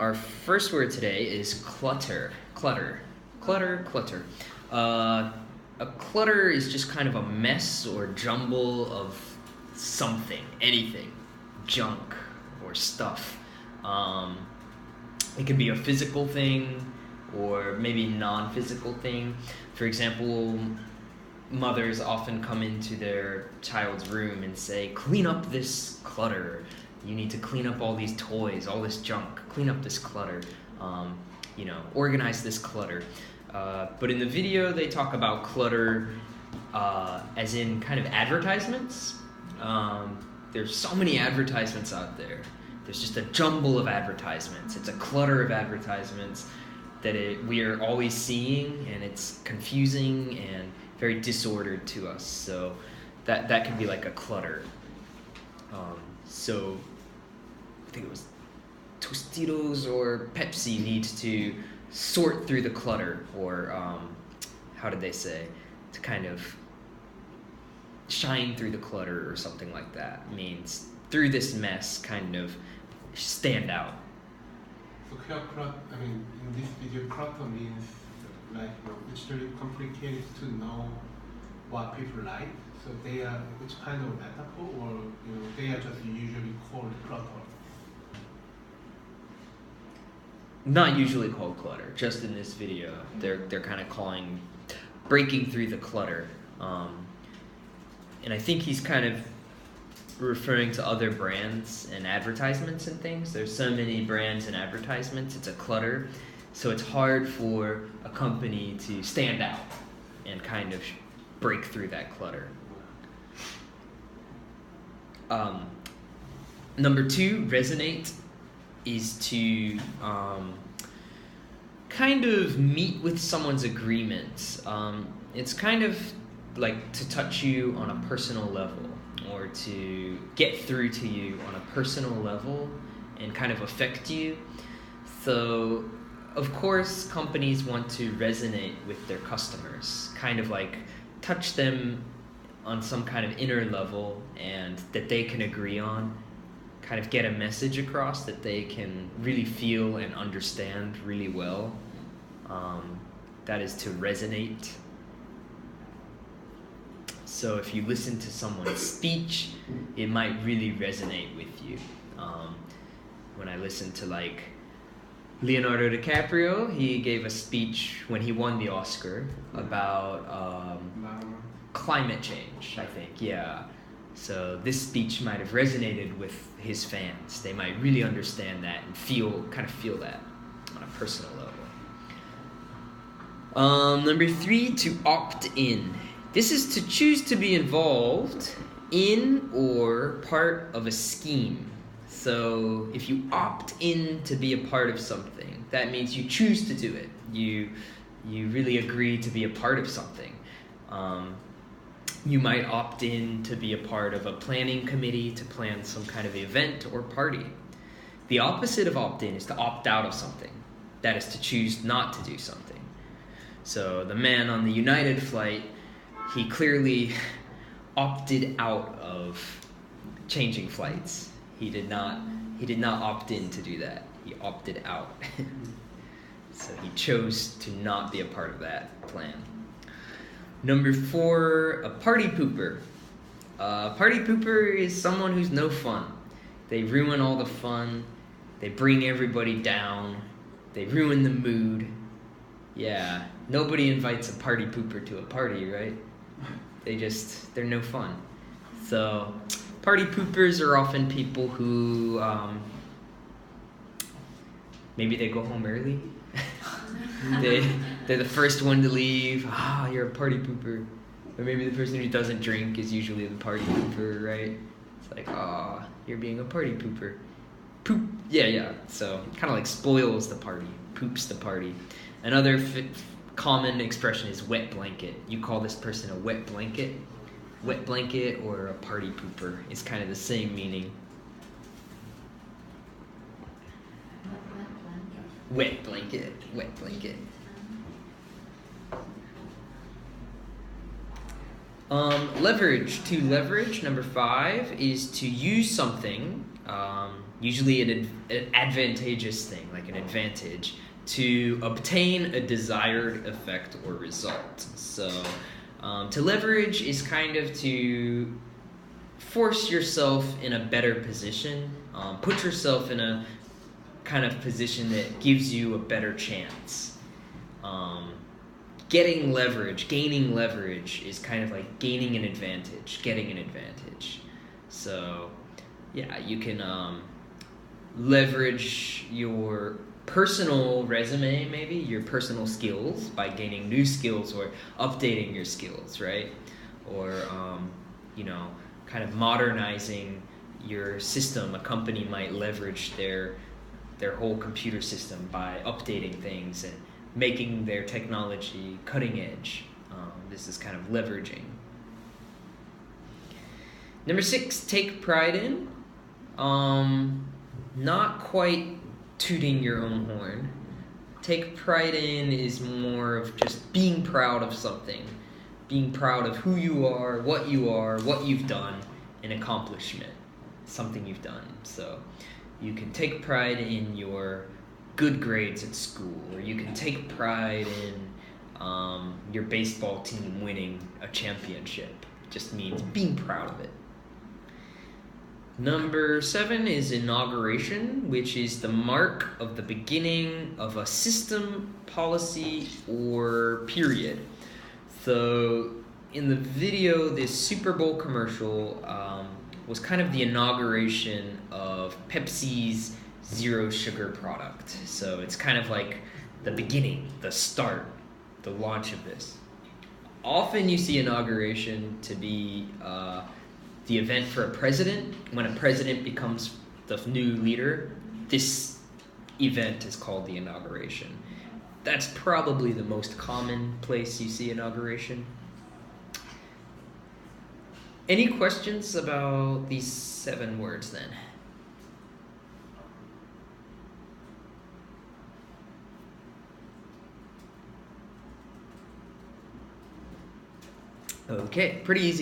Our first word today is clutter. Clutter. A clutter is just kind of a mess or jumble of something, anything, junk or stuff. It could be a physical thing or maybe non-physical thing. For example, mothers often come into their child's room and say, clean up this clutter. You need to clean up all these toys, all this junk, clean up this clutter, organize this clutter. But in the video, they talk about clutter as in kind of advertisements. There's so many advertisements out there. There's just a jumble of advertisements. It's a clutter of advertisements that we are always seeing, and it's confusing and very disordered to us. So that can be like a clutter. So I think it was Tostitos or Pepsi needs to sort through the clutter, or how did they say, to kind of shine through the clutter or something like that. It means through this mess, kind of stand out. So here, in this video, clutter means it's very complicated to know what people like. So it's kind of a metaphor, or they are just usually called clutter. Not usually called clutter. Just in this video, they're kind of calling breaking through the clutter, and I think he's kind of referring to other brands and advertisements and things. There's so many brands and advertisements. It's a clutter, so it's hard for a company to stand out and kind of break through that clutter. Number 2, resonate, is to kind of meet with someone's agreement. It's kind of like to touch you on a personal level, or to get through to you on a personal level and kind of affect you. So, of course, companies want to resonate with their customers, kind of like touch them on some kind of inner level and that they can agree on, kind of get a message across that they can really feel and understand really well. That is to resonate. So if you listen to someone's speech, it might really resonate with you. When I listened to Leonardo DiCaprio, he gave a speech when he won the Oscar about climate change, I think, yeah. So this speech might have resonated with his fans. They might really understand that and feel that on a personal level. Number 3, to opt in. This is to choose to be involved in or part of a scheme. So if you opt in to be a part of something, that means you choose to do it. You really agree to be a part of something. You might opt in to be a part of a planning committee to plan some kind of event or party. The opposite of opt-in is to opt out of something. That is to choose not to do something. So the man on the United flight, he clearly opted out of changing flights. He did not opt in to do that. He opted out. So he chose to not be a part of that plan. Number 4, a party pooper. A party pooper is someone who's no fun. They ruin all the fun. They bring everybody down. They ruin the mood. Yeah, nobody invites a party pooper to a party, right? They're no fun. So party poopers are often people who maybe they go home early. They're the first one to leave. You're a party pooper. Or maybe the person who doesn't drink is usually the party pooper, right? It's like, you're being a party pooper. Poop. Yeah. So kind of like spoils the party, poops the party. Another common expression is wet blanket. You call this person a wet blanket. Wet blanket or a party pooper is kind of the same meaning. Wet blanket. Leverage. To leverage, number 5, is to use something usually an advantageous thing, like an advantage, to obtain a desired effect or result. So to leverage is kind of to force yourself in a better position, put yourself in a kind of position that gives you a better chance. Getting leverage, gaining leverage is kind of like gaining an advantage, getting an advantage. So yeah, you can leverage your personal resume, maybe your personal skills, by gaining new skills or updating your skills, right? Or kind of modernizing your system. A company might leverage their whole computer system by updating things and making their technology cutting edge. This is kind of leveraging. Number 6, take pride in. Not quite tooting your own horn. Take pride in is more of just being proud of something. Being proud of who you are, what you've done, an accomplishment, something you've done. So you can take pride in your good grades at school, or you can take pride in your baseball team winning a championship. It just means being proud of it. Number 7 is inauguration, which is the mark of the beginning of a system, policy, or period. So in the video, this Super Bowl commercial was kind of the inauguration of Pepsi's zero sugar product. So it's kind of like the beginning, the start, the launch of this. Often you see inauguration to be the event for a president. When a president becomes the new leader, this event is called the inauguration. That's probably the most common place you see inauguration. Any questions about these 7 words then? Okay, pretty easy to